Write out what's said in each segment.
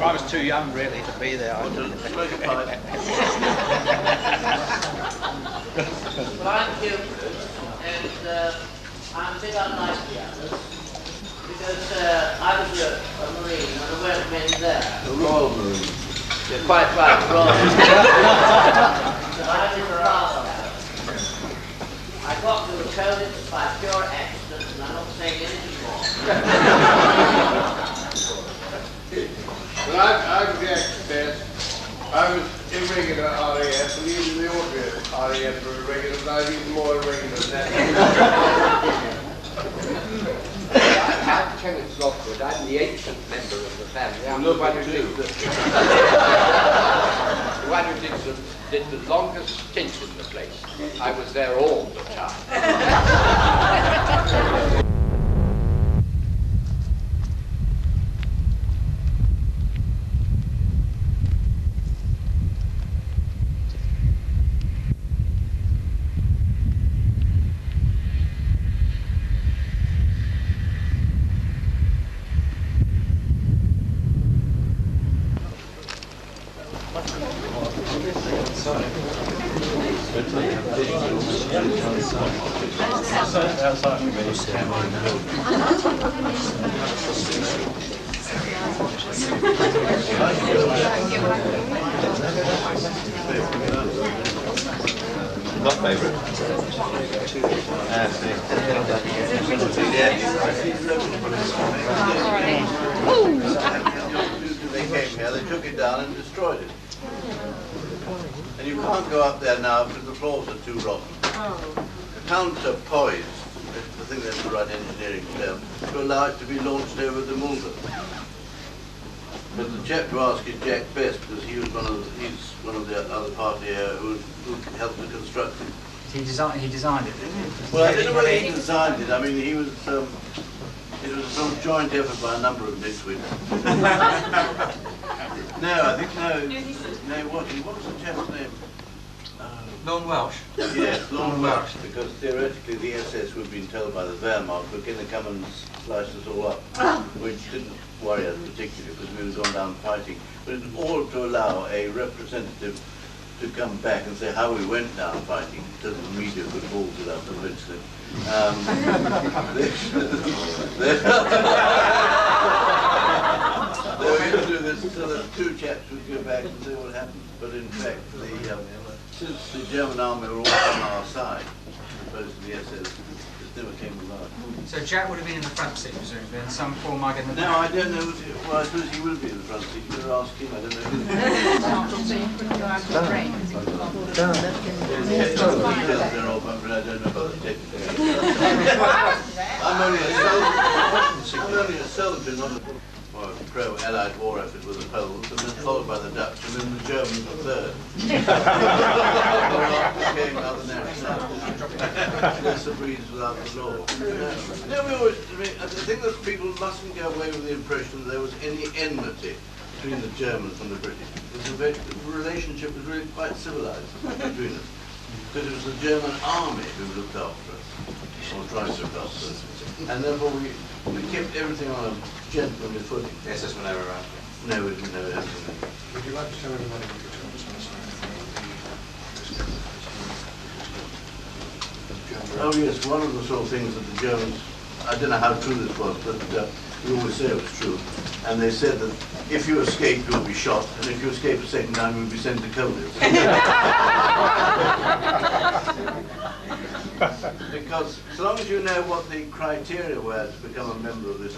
I was too young really to be there. Want to smoke a pipe? Well, I'm Gilbert, and I'm a bit unlike the others, because I was a Marine and there weren't many there. The Royal Marine. You're quite right, Royal. I was in the last house. I got to the Colditz by pure accident, and I'm not saying anything more. Well, I react to that. I was in regular RAF, and even the ordinary RAF were irregular, and I was even more irregular than that. I'm Kenneth Lockwood. I'm the ancient member of the family. I'm the one who did the longest stint in the place. I was there all the time. Not favourite. They came here, they took it down and destroyed it. And you can't go up there now because the floors are too rotten. Counterpoised, I think that's the right engineering term, to allow it to be launched over the Mulder. But the chap to ask is Jack Best, because he's one of the other party who helped to construct it. He designed it, didn't he? Well, I don't know whether he designed it. I mean, it was a sort of joint effort by a number of nitwits. No, I think what was the chap's name? Lon Welsh. Yes, Lon Welsh, because theoretically the SS would have been told by the Wehrmacht we're going to come and slice us all up, which didn't worry us particularly because we had gone down fighting. But it was all to allow a representative to come back and say how we went down fighting, so that the media could balls it up eventually. They were going to do this so that two chaps would go back and say what happened. But in fact, since the German army were all on our side, as opposed to the SS, it never came about. So Jack would have been in the front seat, presumably, and some poor mug in the back. No, I don't know. Well, I suppose he will be in the front seat. You better ask him. I don't know. They're all but I don't know about the technical. I'm only a soldier, not a pro-Allied war effort with the Poles, and then followed by the Dutch, and then the Germans were third. Became other nationalities. Lesser breeds without the law. No, I think that people mustn't go away with the impression that there was any enmity between the Germans and the British. The relationship was really quite civilized between us, because it was the German army who looked after us, or tried to look after us, and therefore we kept everything on a gentlemanly footing. The SS were never around. No, we never had to. Would you like to show everybody what Oh yes, one of the sort of things that the Germans, I don't know how true this was, but we always say it was true. And they said that if you escape, you'll be shot, and if you escape a second time, you'll be sent to Colditz. Because so long as you know what the criteria were to become a member of this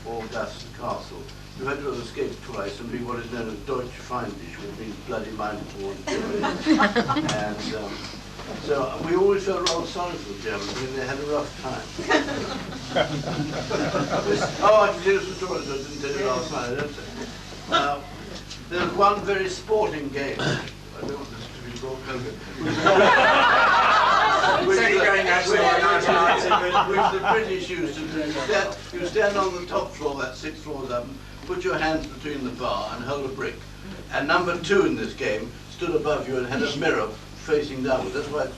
august castle, you had to have escaped twice and be what is known as Deutsch Feindisch, which means bloody minded towards Germany. And so we always felt rather sorry for the Germans. I mean, they had a rough time. Oh, I can tell you some stories I didn't tell you last night, I don't say. There was one very sporting game. I don't want this to be broadcast. Which the British used to do. You stand on the top floor, that's 6 floors up, put your hands between the bar and hold a brick. And number 2 in this game stood above you and had a mirror facing downwards. That's why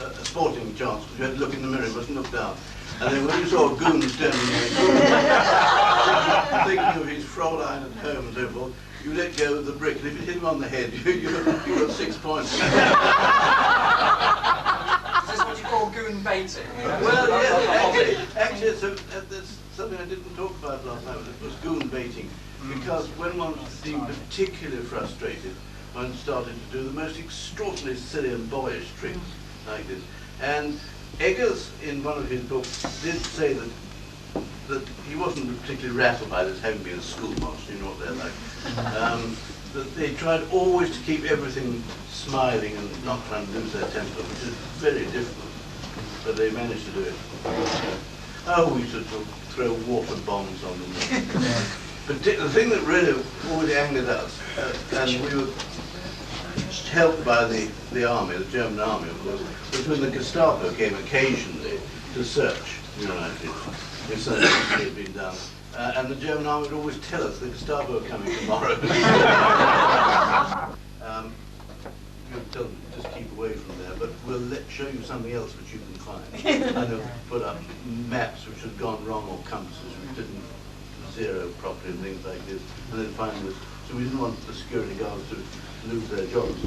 a sporting chance, because you had to look in the mirror, you mustn't look down. And then when you saw a goon standing there, thinking of his Fräulein at home and so forth, you let go of the brick, and if you hit him on the head, you got 6 points. Is this what you call goon baiting? Well, yes, actually that's something I didn't talk about last night, it was goon baiting. Because when one seemed particularly frustrated, one started to do the most extraordinarily silly and boyish tricks like this. And Eggers, in one of his books, did say that he wasn't particularly rattled by this, having been a schoolmaster, you know what they're like. That they tried always to keep everything smiling and not trying to lose their temper, which is very difficult, but they managed to do it. Oh, we should throw water bombs on them. But the thing that really always angered us, and we were helped by the army, the German army, of course, was when the Gestapo came occasionally to search the United States. If something had been done. And the German army would always tell us the Gestapo are coming tomorrow. You tell them just keep away from there, but we'll show you something else which you can find. And they'll put up maps which had gone wrong, or compasses which didn't zero properly and things like this. And then finally, so we didn't want the security guards to lose their jobs.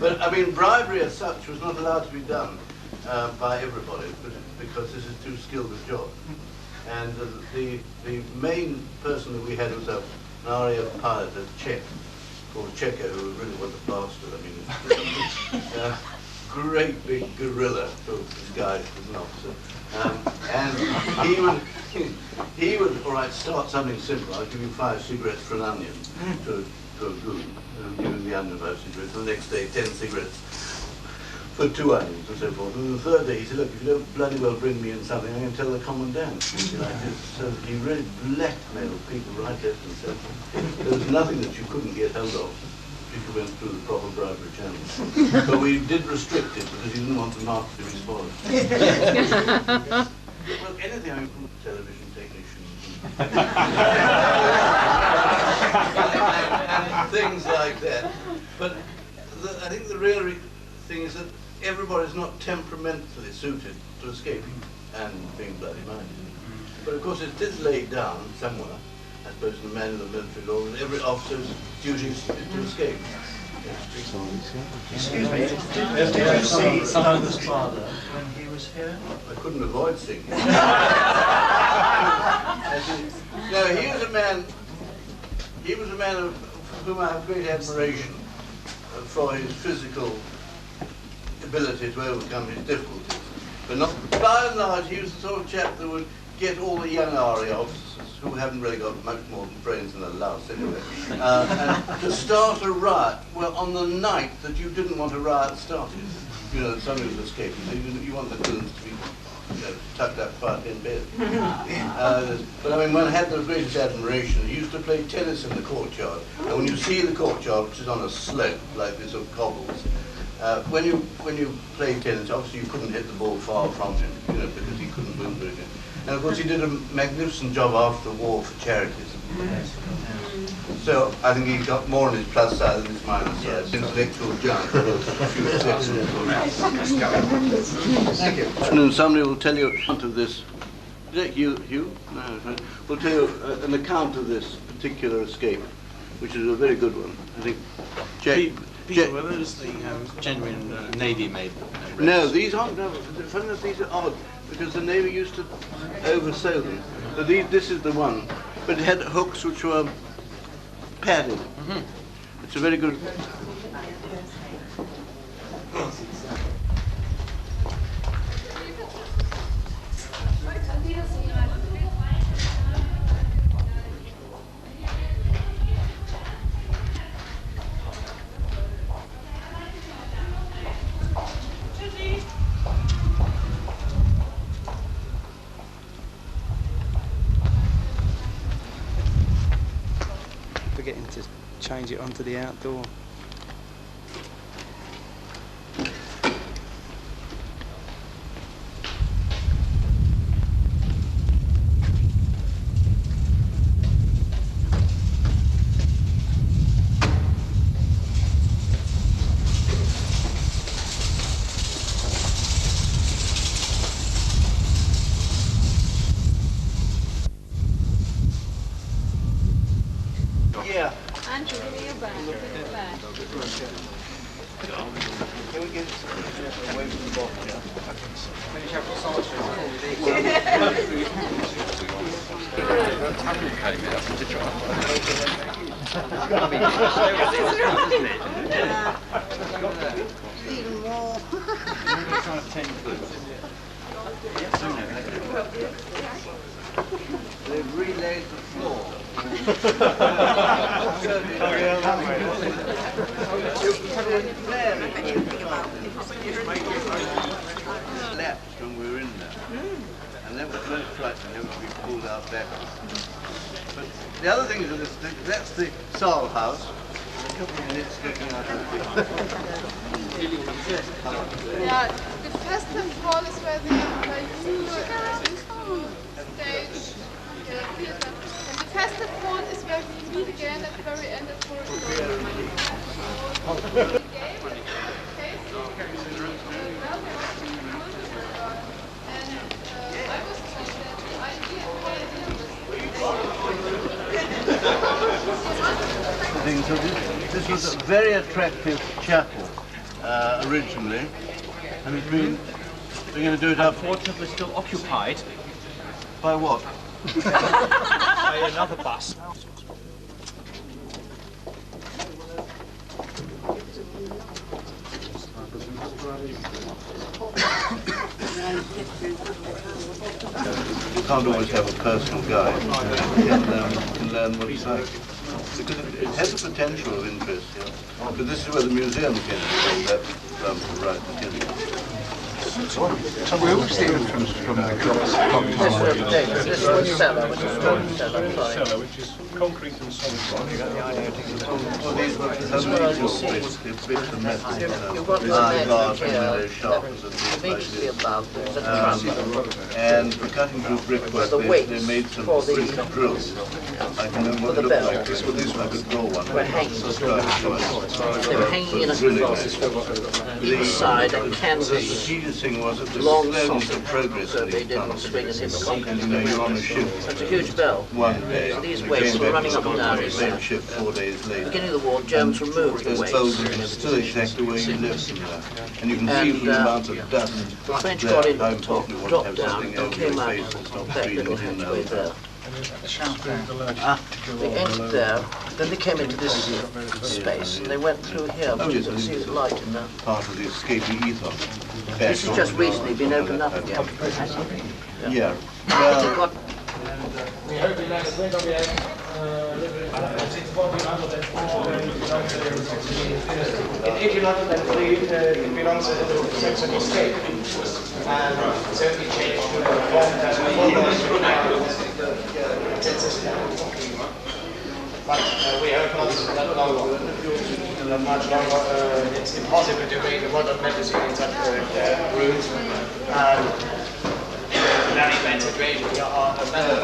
But I mean, bribery as such was not allowed to be done by everybody, because this is too skilled a job. And the main person that we had was an RAF pilot, a Czech, called Checo, who really was a bastard. I mean, great big gorilla, so disguised as an officer. And he would, all right, start something simple. I'll give you 5 cigarettes for an onion to a goon, and give him the onion 5 cigarettes. And the next day, 10 cigarettes for 2 onions and so forth. And the third day he said, look, if you don't bloody well bring me in something, I'm going to tell the commandant. So he really blackmailed people right, left and centre. There was nothing that you couldn't get hold of if you went through the proper bribery channels. But we did restrict it because he didn't want the market to be spoiled. Well, anything, I mean, from television technicians and things like that. But I think the real thing is that everybody's not temperamentally suited to escaping and being bloody minded. But of course it is laid down somewhere, I suppose in the manual of military law, that every officer's duty is to escape. Excuse me, did you see Douglas father when he was here? I couldn't avoid seeing him. No, he was a man of whom I have great admiration for his physical ability to overcome his difficulties. But not, by and large, he was the sort of chap that would get all the young RA officers, who haven't really got much more brains than a louse anyway, and to start a riot, well, on the night that you didn't want a riot started. You know, somebody was escaping, so you want the goons to be, you know, tucked up quietly in bed. But I mean, one had the greatest admiration. He used to play tennis in the courtyard, and when you see the courtyard, which is on a slope like this of cobbles, when you play tennis, obviously you couldn't hit the ball far from him, you know, because he couldn't move very good. And of course he did a magnificent job after the war for charities. So I think he got more on his plus side than his minus side. Intellectual giant. A few exceptions. Thank you. And somebody will tell you account of this. Is that Hugh? No. Will tell you an account of this particular escape, which is a very good one. I think. Peter, were those the genuine Navy-made? No, these aren't. No, funny enough, these are odd because the Navy used to oversew them. But this is the one, but it had hooks which were padded. It's a very good. Forgetting to change it onto the outdoor. Can we get away from the bottom, yeah? Even more. They've relaid the floor. Lapsed when we were in there. And that was most frightening, having to be pulled out backwards. But the other thing is that that's the Saal house. A couple of nits sticking out of the Yeah, the festival is where the new stage theater. And the festival is where we meet again at the very end of the So this was a very attractive chapel originally, and it's been, we're going to do it up. Unfortunately, still occupied By what? by another bus. You can't always have a personal guide. You can learn what it's like. Because it has a potential of interest, yeah. But this is where the museum came from, that right beginning. So we always see entrance from the glass This was cellar, which is stone cellar, sorry. cellar, which is concrete and solid rock. You got the idea to Well, these were That's what I was saying. basically bits of metal, you know, You've got this iron image bars here, and very sharp as a immediately above, there's a trunk. and for cutting through brickwork, The they weights made some for the- brick drills. I can remember what for it the looked bell. like. This one, I could draw one. Were hanging. They were hanging in a Really cross nice. inside a The canvas easiest thing was that the long slowness socket, of progress so in they these didn't tunnels. swing and hit the And concrete. you know, you're on a ship It's a huge bell. one day, So these and weights came were back running to up and down the here. same ship 4 days later. Beginning of the war, Germans removed the Those weights boulders from are their still exactly where you lived from there. And you can see And, from the amount of dust The French there got into how the top, important it was to dropped have down, something and over came your out face and stop that breathing little in and hatchway out. there. Ah. They entered there, then they came into this space, and they went through here, Oh, which yes, you can see the light in there. Part of the escaping ethos. This has just recently been opened up again. Yeah. They've Well, got In 1803, it belongs to the Saxony state, and certainly changed to the form that but we have not that long, much longer. It's impossible to make a modern medicine in such a route. Very bad situation. We are a better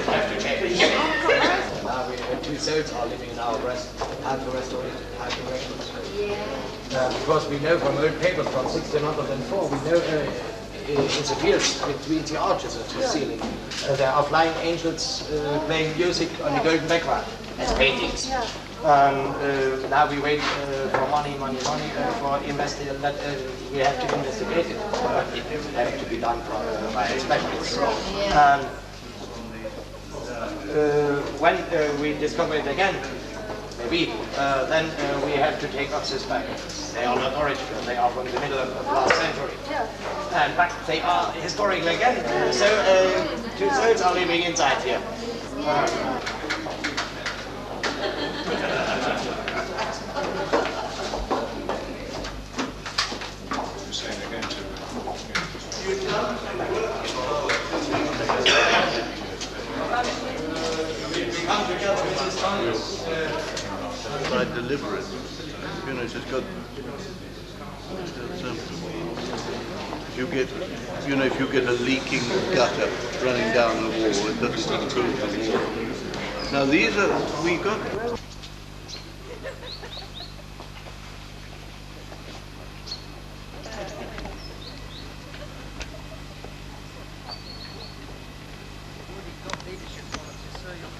have to change. Now we have 2/3 are living in our rest, and the rest of it have the records. Because we know from old papers from 1604, we know in the fields between the arches of the ceiling, there are flying angels playing music on a golden background as paintings. Now we wait for money for investigation. That we have to investigate it. It has to be done by specialists. When we discover it again, maybe then we have to take off this back. They are not original. They are from the middle of last century. But they are historical again. So 2/3 are living inside here. quite deliberate. You know, it's just got. If you get a leaking gutter running down the wall, it doesn't improve the wall. Now these are we got.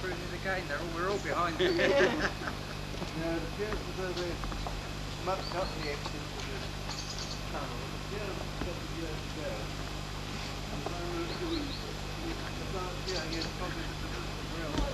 cruising again. We're all behind them. Now, it appears as though they mucked up the exit to this tunnel. Here, a couple of years ago, and so about here, yes, probably the railway.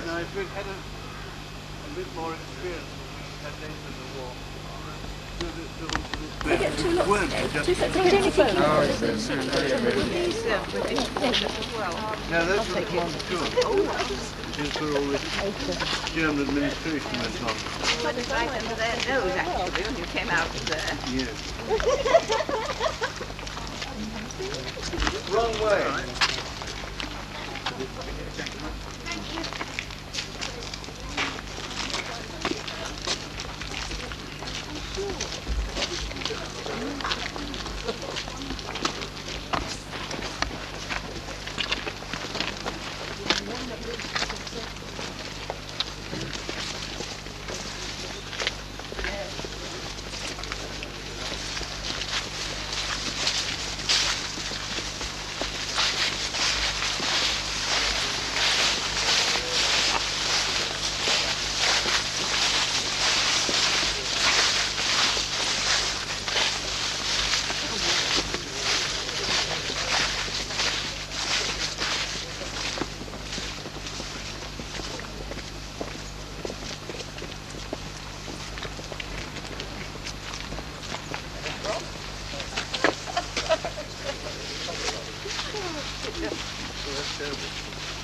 Now, if we'd had a bit more experience than we had later in the war, now that's what the tour. Here's where all this German administration went on. Put it right under their nose, actually, when you came out of there. Yes. Wrong way.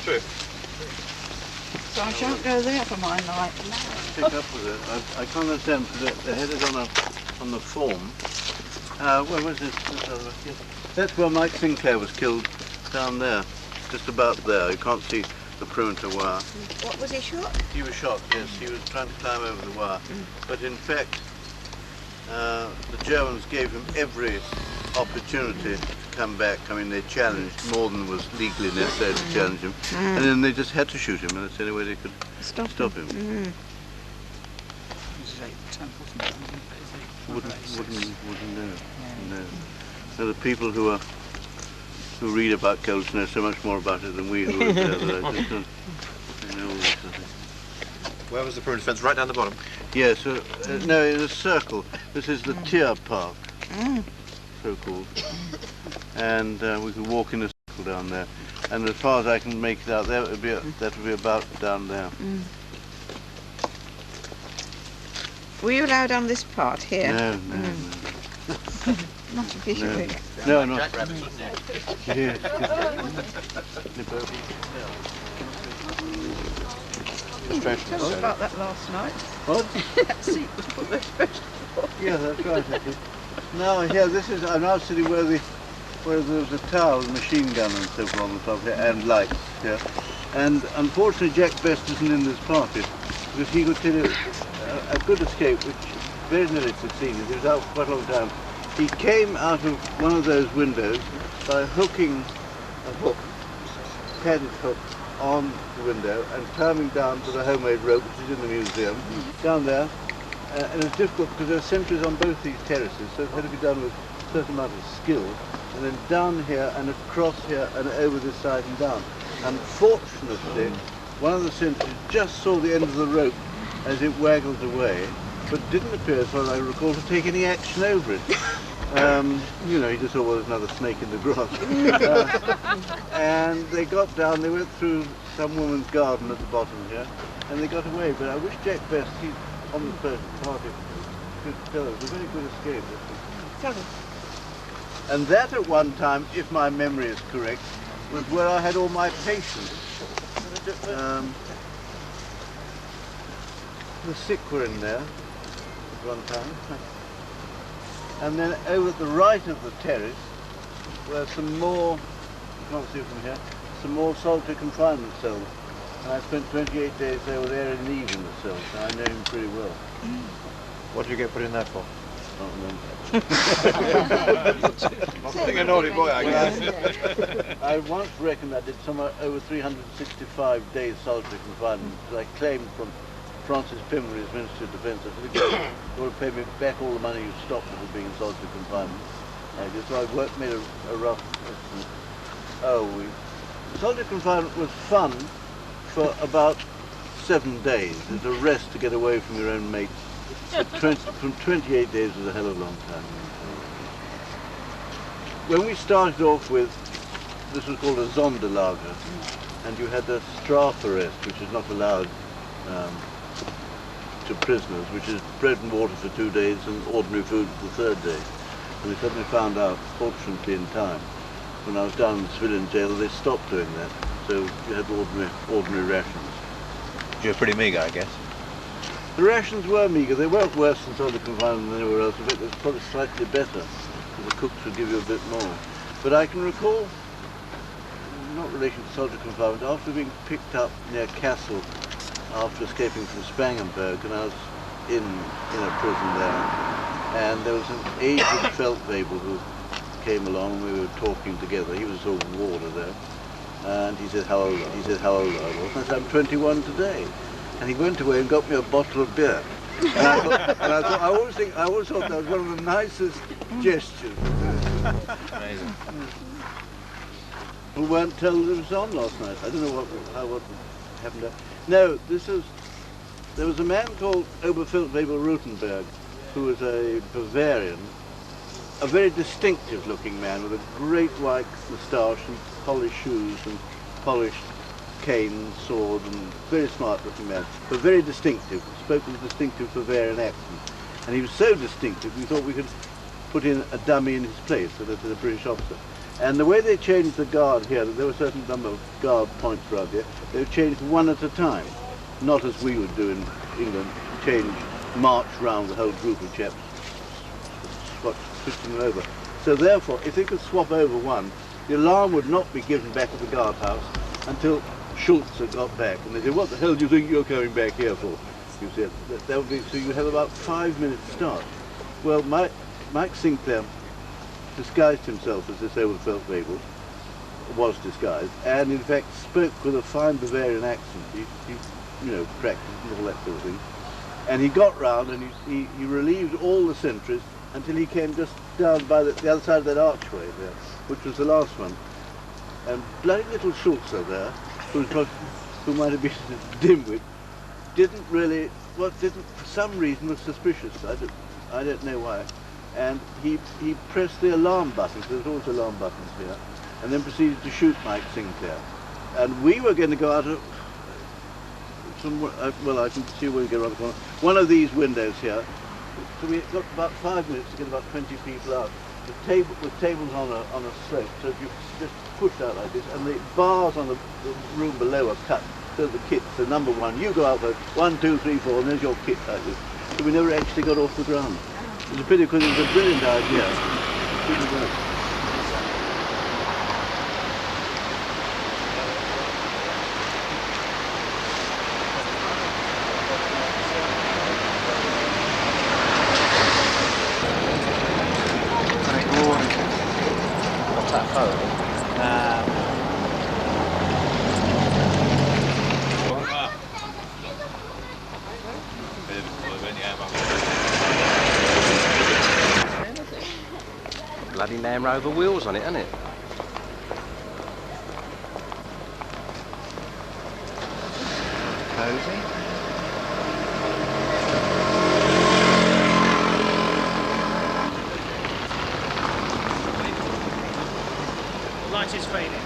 True. So I shan't go there for my night. Pick up with it. I can't understand because they had it on the form. Where was this? Yes. That's where Mike Sinclair was killed, down there, just about there. You can't see the perimeter wire. What was he shot? He was shot, yes. He was trying to climb over the wire. But in fact, the Germans gave him every opportunity to come back. I mean, they challenged more than was legally necessary to challenge him. And then they just had to shoot him, and that's the only way they could stop him. Wouldn't know. No. Now, the people who read about Colditz know so much more about it than we who are there. That I just don't know all this. Where was the perimeter fence? Right down the bottom? Yes, no, in a circle. This is the Tier Park, so-called. And we could walk in a circle down there. And as far as I can make it out there, that would be about down there. Were you allowed on this part here? No. Not officially. No, not. Yes. Told us about that last night. What? That seat was put there special. Yeah, that's right. Now here, I'm now sitting where there was a tower with a machine gun and so forth on the top here, and lights here. And unfortunately, Jack Best isn't in this party because he could tell you a good escape, which very nearly succeeded. He was out for quite a long time. He came out of one of those windows by hooking a hook, padded hook, on the window and climbing down to the homemade rope, which is in the museum, down there. And it was difficult because there are sentries on both these terraces, so it had to be done with a certain amount of skill. And then down here and across here and over this side and down. Unfortunately, one of the sentries just saw the end of the rope as it waggled away, but didn't appear, as far as I recall, to take any action over it. You know, he just thought, well, there's another snake in the grass. And they got down, they went through some woman's garden at the bottom here, and they got away. But I wish Jack Best, he's on the first party, could tell us. It was a very good escape. Tell us. And that at one time, if my memory is correct, was where I had all my patients. The sick were in there at one time. And then over at the right of the terrace were some more, you can't see from here, some more solitary confinement cells. And I spent 28 days there with Aaron Eve in the cells, so I know him pretty well. What do you get put in there for? Being a naughty boy, I guess. I once reckoned I did somewhere over 365 days solitary confinement, because I claimed from Francis Pimley, as Minister of Defence, I said, you want to pay me back all the money you stopped me from being in solitary confinement. So I made a rough estimate. Solitary confinement was fun for about 7 days. It's a rest to get away from your own mates. But from 28 days was a hell of a long time. When we started off with, this was called a Sonderlager, and you had a Strafarrest, which is not allowed to prisoners, which is bread and water for 2 days and ordinary food for the 3rd day. And we suddenly found out, fortunately in time, when I was down in the civilian jail, they stopped doing that. So you had ordinary rations. You were pretty meagre, I guess. The rations were meagre. They weren't worse than solitary confinement than anywhere else. In fact, it was probably slightly better, because the cooks would give you a bit more. But I can recall, not in relation to solitary confinement, after being picked up near Kassel, after escaping from Spangenberg, and I was in a prison there, and there was an aged Feldwebel who came along, and we were talking together. He was a sort of warder there, and he said, how old I was? I said, I'm 21 today. And he went away and got me a bottle of beer. And I always thought that was one of the nicest gestures. Amazing. We weren't told it was on last night. I don't know what happened there. No, there was a man called Oberfeldwebel Rutenberg, who was a Bavarian, a very distinctive looking man with a great white moustache and polished shoes and polished cane, sword, and very smart looking man, but very distinctive, spoke with a distinctive Bavarian accent. And he was so distinctive we thought we could put in a dummy in his place, so that was a British officer. And the way they changed the guard here, there were a certain number of guard points around here, they were changed one at a time, not as we would do in England, march round the whole group of chaps, switching them over. So therefore, if they could swap over one, the alarm would not be given back at the guardhouse until Schultz had got back, and they said, what the hell do you think you're coming back here for? You said, that would be, so you have about 5 minutes start. Well, Mike Sinclair disguised himself as this Oberfeldwebel, was disguised, and in fact spoke with a fine Bavarian accent. He practiced and all that sort of thing. And he got round and he relieved all the sentries until he came just down by the other side of that archway there, which was the last one. And bloody little Schultz there, who might have been a dimwit, for some reason was suspicious. I don't know why. And he pressed the alarm button, because there's always alarm buttons here, and then proceeded to shoot Mike Sinclair. And we were going to go out of well, I can see where we get around the corner. One of these windows here. So we got about 5 minutes to get about 20 people out. The tables on a slope, so if you just push out like this, and the bars on the room below are cut, so the kit, so number one, you go out there, 1, 2, 3, 4, and there's your kit like this. So we never actually got off the ground. It was a pity, because it was a brilliant idea. It didn't work. What's that photo? Bloody Land Rover wheels on it, isn't it? Cosy. Light is fading.